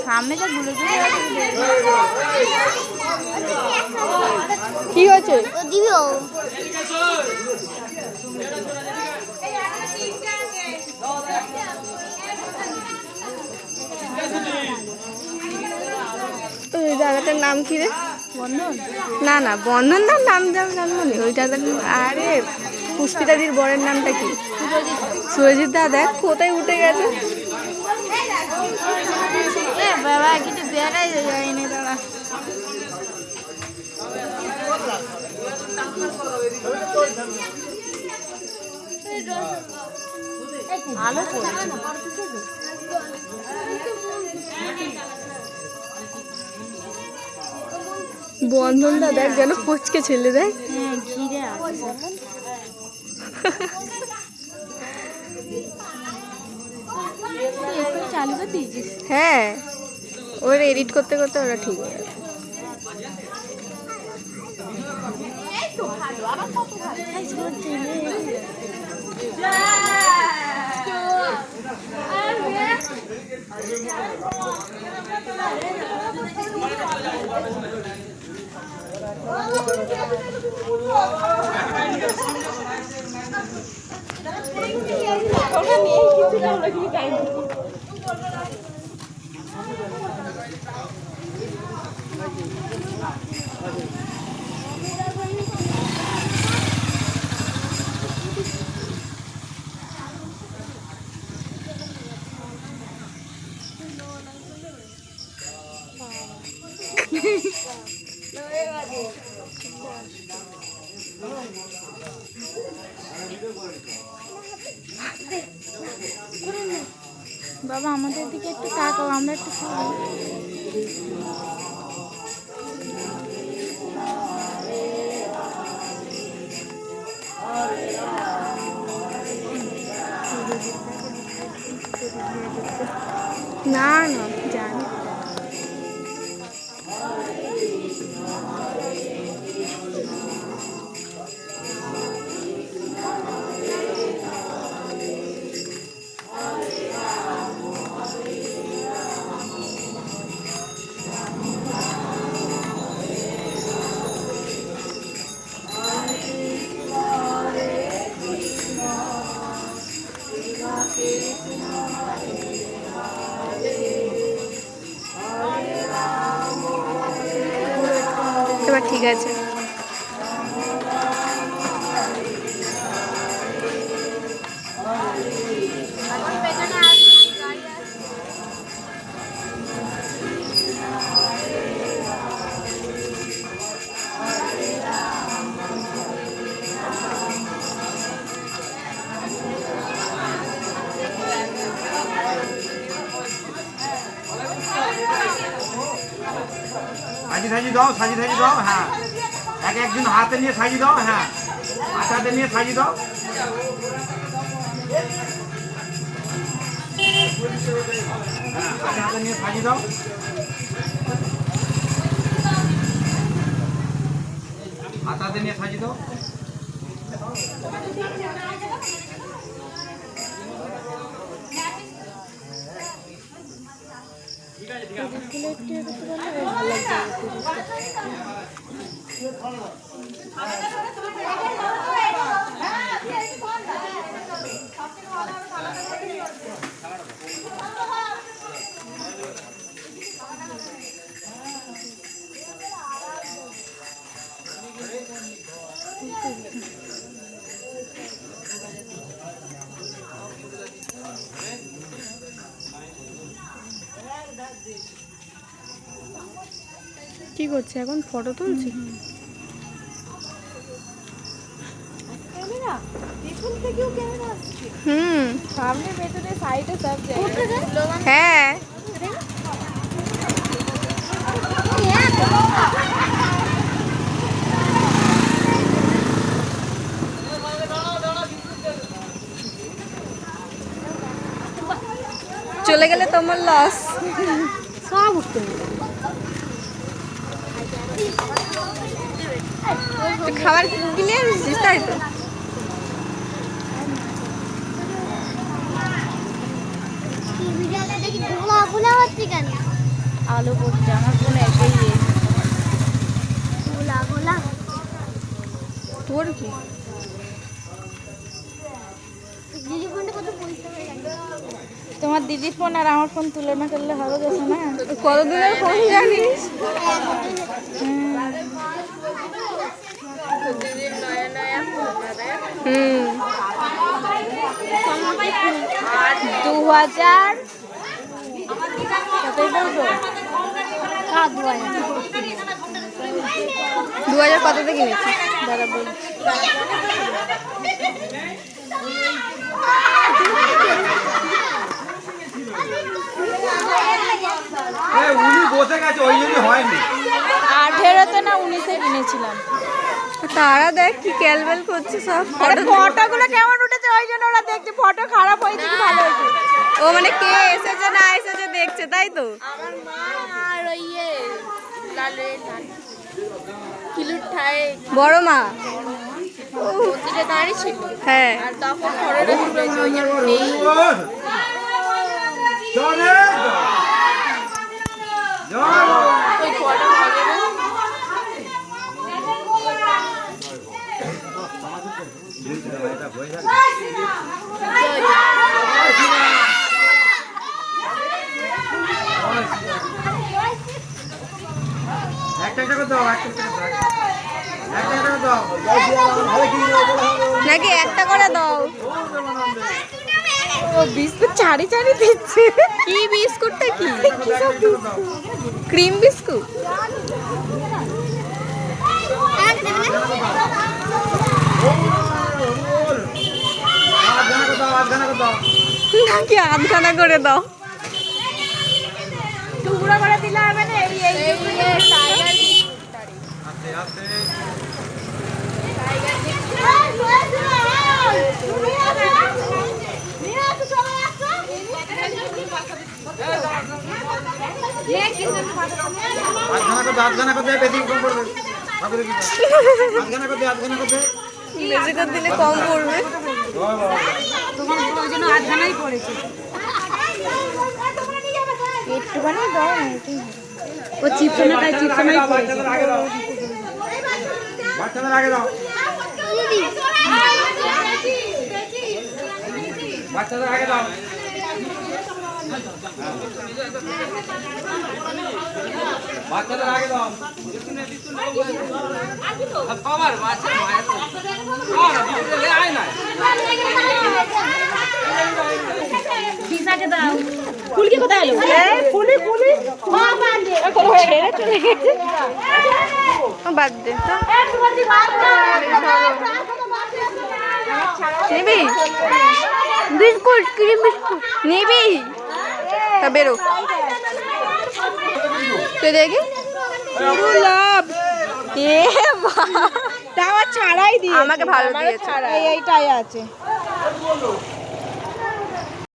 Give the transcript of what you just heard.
সামনে যা ঘুরে কি হয়েছে জায়গাটার নাম কি রে? বন্ধন না না বন্ধন নাম জানবো নি ওই জায়গাটা। আরে পুষ্পিতাদির বরের নামটা কি? সুরজিৎ দা দেখ কোথায় উঠে গেছে। বাবা কিছু দেখাই যায়নি দাঁড়া। ভালো বন্ধনটা দেখ যেন ফচকে ছেলে দেখ। ঘিরে চালু করে দিয়েছিস? হ্যাঁ ওরা এডিট করতে করতে ওরা ঠিক হয়ে যাবে। বাবা আমাদের দিকে একটু তাকাও, আমরা একটু খাই। না না জানি এবার ঠিক আছে। সাজি দাও, সাজি দাও। হ্যাঁ এক একজন হাতে নিয়ে সাজি দাও। হ্যাঁ হাতে নিয়ে সাজি দাও। হ্যাঁ হাতে নিয়ে সাজি দাও। হাতে নিয়ে সাজি দাও। কি করছে এখন? ফটো তুলছি। সামনে পেছনে সাইডে সব জায়গায়। হ্যাঁ চলে গেলে তোমার লস। সব উঠতে খাবার কিনে আনছিস তাই তো? আলো পড়ছে আমার ফোন একেই তোর কি তোমার দিদির ফোন আর আমার ফোন তুলনা করলে হবে গেছে না কতদিনের ফোন জানিস? হুম 2000 কতই বলবো 2000 কততে কিনেছি? দাঁড়া বল উনি বসে গেছে ওই জন্য হয়নি 18তে না 19-এ কিনেছিলাম। তারা দেখ কি ক্যালবেল করছে সব আরে ফটো। ফটোগুলো কেমন উঠেছে ওই জন্য ওরা দেখছে ফটো খারাপ হয়েছে কি ভালো হয়েছে। ও মানে কে এসেছে না এসেছে দেখছে তাই তো। আমার মা আর ওই লালে কিলুর ঠায় বড় মা মন্দিরে দাঁড়িয়ে ছিল হ্যাঁ আর তখন ফটোটা তুলেছে ওই জন্য এই চলে ওই ফটো ভালো না একটা করে দাও একটা করে দাও নাকি একটা করে দাও। ও বিস্কুট ছাড়ি ছাড়ি দিচ্ছে কি বিস্কুটটা কি? ক্রিম বিস্কুট নাকি আধখানা করে দাও। টুকরো করে দিলে হবে না এই এই টাইগার আধখানা করতে বেশি কম পড়বে আধখানা করতে বেশি করে দিলে কম পড়বে। তোমার প্রয়োজন আধখানাই পড়েছে একটুখানি দাও না ও চিপস না তাই চিপস নাই পড়েছে বাচ্চাদের আগে দাও বাচ্চাদের আগে দাও বাচ্চাদের আগে দাও ফুলকি কোথায় এলো ফুলি ফুলি ছেড়ে চলে গেছে বাদ দে তো। নিবি বিস্কুট ক্রিম বিস্কুট নিবি তা বেরো তুই দেখি লাভ এ বাবা, তাও ছাড়াই দিয়ে আমাকে ভালো দিয়েছে। এইটাই আছে